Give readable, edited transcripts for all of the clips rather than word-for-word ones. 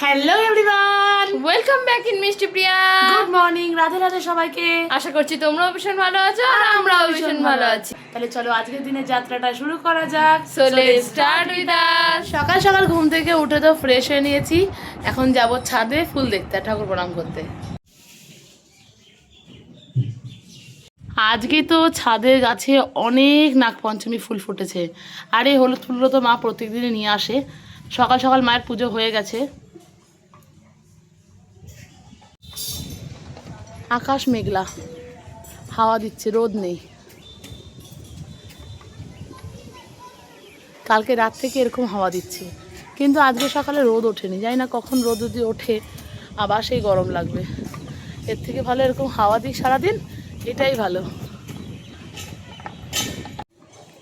Hello everyone, welcome back in মিষ্টি প্রিয়া। Good morning, Radhe Radhe সবাইকে। আশা করছি তোমরাও ভীষণ ভালো আছো আর আমরাও ভীষণ ভালো আছি। তাহলে চলো আজকের দিনের যাত্রাটা শুরু করা যাক। So let's start with us. সকাল সকাল ঘুম থেকে উঠে তো ফ্রেশ হয়ে নিয়েছি। এখন যাব ছাদে ফুল দেখতে আর ঠাকুর প্রণাম করতে। আজকে তো ছাদের গাছে অনেক নাগপঞ্চমী ফুল ফুটেছে। আর এই হলুদ ফুলগুলো তো মা প্রত্যেকদিনই নিয়ে আসে। সকাল সকাল মায়ের পুজো হয়ে গেছে। আকাশ মেঘলা, হাওয়া দিচ্ছে, রোদ নেই। কালকে রাত থেকে এরকম হাওয়া দিচ্ছে, কিন্তু আজকে সকালে রোদ ওঠেনি। জানি না কখন রোদ যদি ওঠে আবার সেই গরম লাগবে। এর থেকে ভালো এরকম হাওয়া দিক সারাদিন, এটাই ভালো।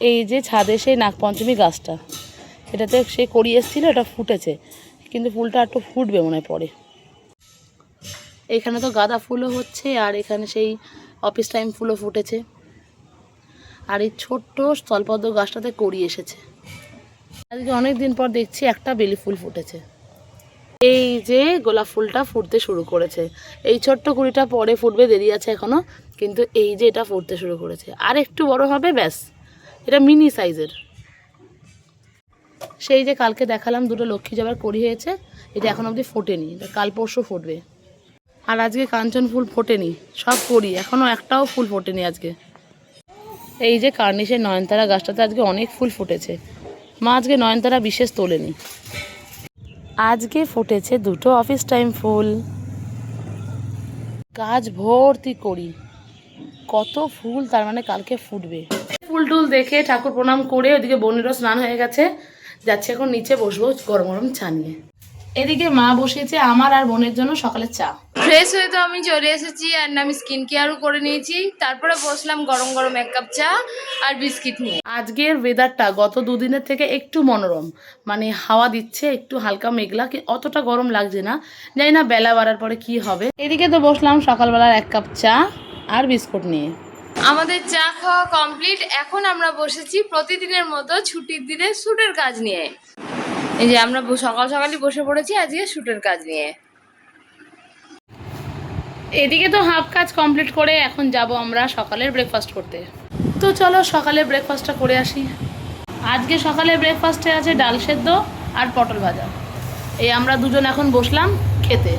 এই যে ছাদে সেই নাগপঞ্চমী গাছটা, এটাতে সে করিয়ে এসেছিলো, এটা ফুটেছে, কিন্তু ফুলটা একটু ফুটবে মনে হয় পরে। এখানে তো গাঁদা ফুলও হচ্ছে, আর এখানে সেই অফিস টাইম ফুলও ফুটেছে। আর এই ছোট্ট স্থলপদ্ম গাছটাতে কড়ি এসেছে। আজকে অনেক দিন পর দেখছি একটা বেলি ফুল ফুটেছে। এই যে গোলাপ ফুলটা ফুটতে শুরু করেছে। এই ছোট্ট কুড়িটা পরে ফুটবে, দেরি আছে এখনও, কিন্তু এই যে এটা ফুটতে শুরু করেছে। আর একটু বড় হবে, ব্যাস। এটা মিনি সাইজের। সেই যে কালকে দেখালাম দুটো লক্ষ্মী জবার কড়ি হয়েছে, এটা এখন অবধি ফোটেনি, এটা কাল পরশু ফুটবে। আর আজকে কাঞ্চন ফুল ফোটেনি, সব কড়ি, এখনও একটাও ফুল ফোটেনি আজকে। এই যে কার্নিশের নয়নতারা গাছটাতে আজকে অনেক ফুল ফুটেছে। মা আজকে নয়নতারা বিশেষ তোলেনি। আজকে ফুটেছে দুটো অফিস টাইম ফুল। গাছ ভর্তি করি, কত ফুল, তার মানে কালকে ফুটবে। ফুল টুল দেখে ঠাকুর প্রণাম করে ওদিকে বোনেরও স্নান হয়ে গেছে। যাচ্ছে এখন নিচে বসবো গরম গরম চা নিয়ে। এদিকে মা বসিয়েছে আমার আর বোনের জন্য সকালে চা। ফ্রেশ হয়ে তো আমি চলে এসেছি, আর আমি স্কিন কেয়ারও করে নিয়েছি। তারপরে বসলাম গরম গরম এক কাপ চা আর বিস্কিট নিয়ে। আজকের ওয়েদারটা গত দুদিনের থেকে একটু মনোরম, মানে হাওয়া দিচ্ছে, একটু হালকা মেঘলা, অতটা গরম লাগছে না। জানি না বেলা বাড়ার পরে কি হবে। এদিকে তো বসলাম সকালবেলার এক কাপ চা আর বিস্কুট নিয়ে। আমাদের চা খাওয়া কমপ্লিট। এখন আমরা বসেছি প্রতিদিনের মতো ছুটির দিনে শ্যুটের কাজ নিয়ে। এই যে আমরা সকাল সকালই বসে পড়েছি আজকে শ্যুটের কাজ নিয়ে। এদিকে তো হাফ কাজ কমপ্লিট করে এখন যাব আমরা সকালের ব্রেকফাস্ট করতে। তো চলো সকালের ব্রেকফাস্টটা করে আসি। আজকে সকালের ব্রেকফাস্টে আছে ডাল সেদ্ধ আর পটল ভাজা। এই আমরা দুজন এখন বসলাম খেতে।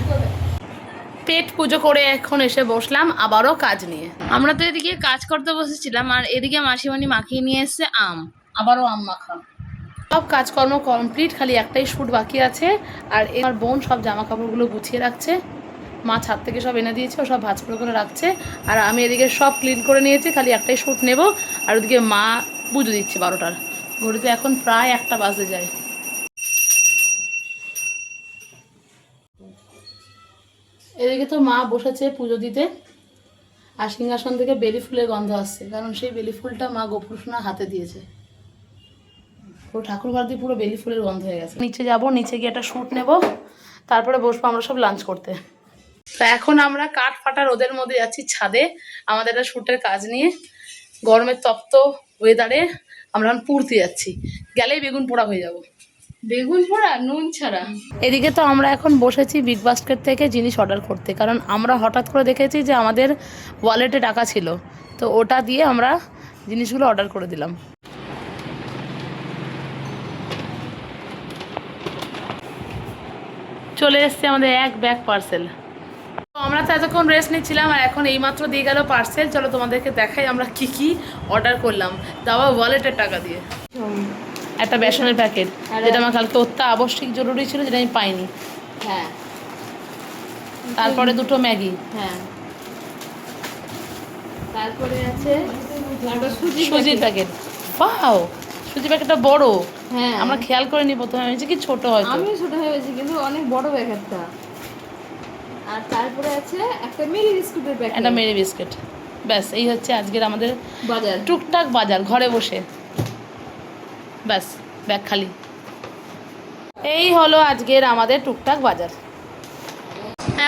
পেট পুজো করে এখন এসে বসলাম আবারও কাজ নিয়ে। আমরা তো এদিকে কাজ করতে বসেছিলাম, আর এদিকে মাসিমণি মাখিয়ে নিয়ে এসছে আম। আবারও আম মাখা। সব কাজকর্ম কমপ্লিট, খালি একটাই শ্যুট বাকি আছে। আর আমার বোন সব জামা কাপড়গুলো গুছিয়ে রাখছে। মা ছাদ থেকে সব এনে দিয়েছে, ও সব ভাঁজ করে রাখছে। আর আমি এদিকে সব ক্লিন করে নিয়েছি, খালি একটাই শ্যুট নেব। আর ওদিকে মা পুজো দিচ্ছে 12টার। ঘড়িতে এখন প্রায় 1টা বাজতে যায়। এদিকে তো মা বসেছে পুজো দিতে। আর সিংহাসন থেকে বেলি ফুলের গন্ধ আসছে, কারণ সেই বেলি ফুলটা মা গোপুরসোনা হাতে দিয়েছে। পুরো ঠাকুর ঘর দিয়ে পুরো বেলি ফুলের গন্ধ হয়ে গেছে। নিচে যাব, নিচে গিয়ে একটা শ্যুট নেব, তারপরে বসবো আমরা সব লাঞ্চ করতে। তা এখন আমরা কাঠ ফাটা রোদের মধ্যে যাচ্ছি ছাদে আমাদের একটা শ্যুটের কাজ নিয়ে। গরমের তপ্ত ওয়েদারে আমরা পুড়তে যাচ্ছি, গেলেই বেগুন পোড়া হয়ে যাব। বেগুন পোড়া নুন ছাড়া। এদিকে তো আমরা এখন বসেছি বিগ বাস্কেট থেকে জিনিস অর্ডার করতে, কারণ আমরা হঠাৎ করে দেখেছি যে আমাদের ওয়ালেটে টাকা ছিল, তো ওটা দিয়ে আমরা জিনিসগুলো অর্ডার করে দিলাম। চলে এসছে আমাদের এক ব্যাগ পার্সেল। তো আমরা তো এতক্ষণ রেস্ট নিচ্ছিলাম, আর এখন এইমাত্র দিয়ে গেল পার্সেল। চলো তোমাদেরকে দেখাই আমরা কি কি অর্ডার করলাম, তাও ওয়ালেটের টাকা দিয়ে। একটা বেসনের প্যাকেট, যেটা আমার কালকে অত্যাবশ্যক জরুরি ছিল, যেটা আমি পাইনি। হ্যাঁ, তারপরে দুটো ম্যাগি। হ্যাঁ, তারপরে আছে সুজির প্যাকেট। বাও, সুজির প্যাকেটটা বড়। হ্যাঁ, আমরা খেয়াল করিনি প্রথমে, ভেবেছি কি ছোট হয়তো। আমিও ছোট হয়েছি, কিন্তু অনেক বড় প্যাকেটটা। আর তারপরে আছে একটা মেরি বিস্কুটের প্যাকেট, একটা মেরি বিস্কিট। ব্যাস, এই হচ্ছে আজকের আমাদের বাজার। টুকটাক বাজার, ঘরে বসে। ব্যাস, ব্যাগ খালি। এই হলো আজকের আমাদের টুকটাক বাজার।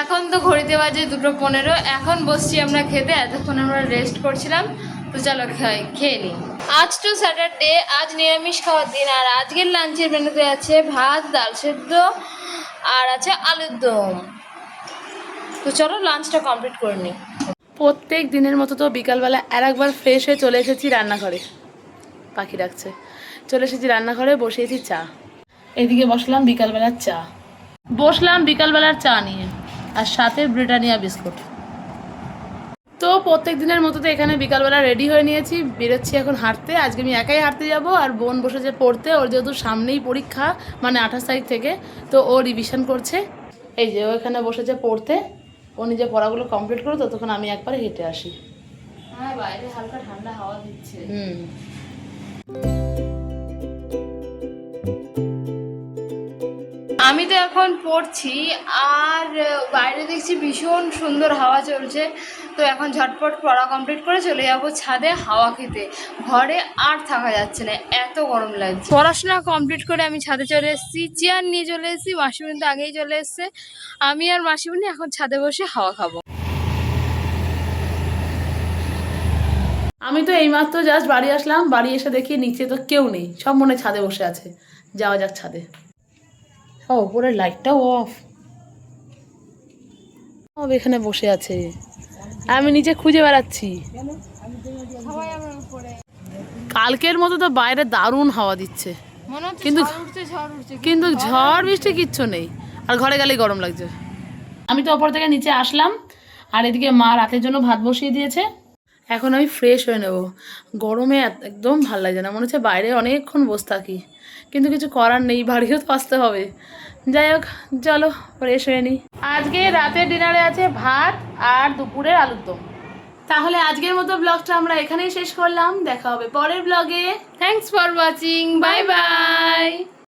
এখন তো ঘড়িতে বাজে 2:15। এখন বসছি আমরা খেতে। এতক্ষণ আমরা রেস্ট করছিলাম, তো চলো খেয়ে নিই। আজ তো স্যাটারডে, আজ নিরামিষ খাওয়ার দিন। আর আজকের লাঞ্চের মেনুতে আছে ভাত, ডাল সেদ্ধ আর আছে আলুর দম। তো চলো লাঞ্চটা কমপ্লিট করে নিই। প্রত্যেক দিনের মতো তো বিকালবেলা আর একবার ফ্রেশ হয়ে চলে এসেছি রান্নাঘরে, পাখি ডাকছে। চলে এসেছি রান্নাঘরে, বসিয়েছি চা। এদিকে বসলাম বিকালবেলার চা নিয়ে, আর সাথে ব্রিটানিয়া বিস্কুট। তো প্রত্যেক দিনের মতো তো এখানে বিকালবেলা রেডি হয়ে নিয়েছি, বেরোচ্ছি এখন হাঁটতে। আজকে আমি একাই হাঁটতে যাব, আর বোন বসেছে পড়তে। ওর যেহেতু সামনেই পরীক্ষা, মানে 28 তারিখ থেকে, তো ও রিভিশন করছে। এই যে ও এখানে বসেছে পড়তে, ও নিজে পড়াগুলো কমপ্লিট করে ততক্ষণ আমি একবারে হেঁটে আসি। হ্যাঁ, বাইরে হালকা ঠান্ডা হাওয়া দিচ্ছে। আমি তো এখন পড়ছি, আর বাইরে দেখছি ভীষণ সুন্দর হাওয়া চলছে। তো এখন ঝটপট পড়া কমপ্লিট করে চলে যাবো ছাদে হাওয়া খেতে। ঘরে আর থাকা যাচ্ছে না, এত গরম লাগছে। পড়াশোনা কমপ্লিট করে আমি ছাদে চলে এসেছি, চেয়ার নিয়ে চলে এসেছি। মাসিমণি তো আগেই চলে এসছে। আমি আর মাসিমণি এখন ছাদে বসে হাওয়া খাবো। আমি তো এইমাত্র জাস্ট বাড়ি আসলাম, বাড়ি এসে দেখি নিচে তো কেউ নেই, সব মনে হয় ছাদে বসে আছে। যাওয়া যাক ছাদে। ও, উপরের লাইটটাও অফ, সব এখানে বসে আছে। আমি নিচে খুঁজে বেড়াচ্ছি। কালকের মতো তো বাইরে দারুণ হাওয়া দিচ্ছে, কিন্তু ঝড় বৃষ্টি কিচ্ছু নেই, আর ঘরে গেলেই গরম লাগছে। আমি তো ওপর থেকে নিচে আসলাম, আর এদিকে মা রাতের জন্য ভাত বসিয়ে দিয়েছে। এখন আমি ফ্রেশ হয়ে নেব। গরমে একদম ভালো লাগছে না, মনে হচ্ছে বাইরে অনেকক্ষণ বসে থাকি, কিন্তু কিছু করার নেই, বাড়িও তো আসতে হবে। যাই হোক, চলো ফ্রেশ হয়ে নিই। আজকে রাতের ডিনারে আছে ভাত আর দুপুরের আলুর দম। তাহলে আজকের মতো ব্লগটা আমরা এখানেই শেষ করলাম, দেখা হবে পরের ব্লগে। Thanks for watching, bye bye.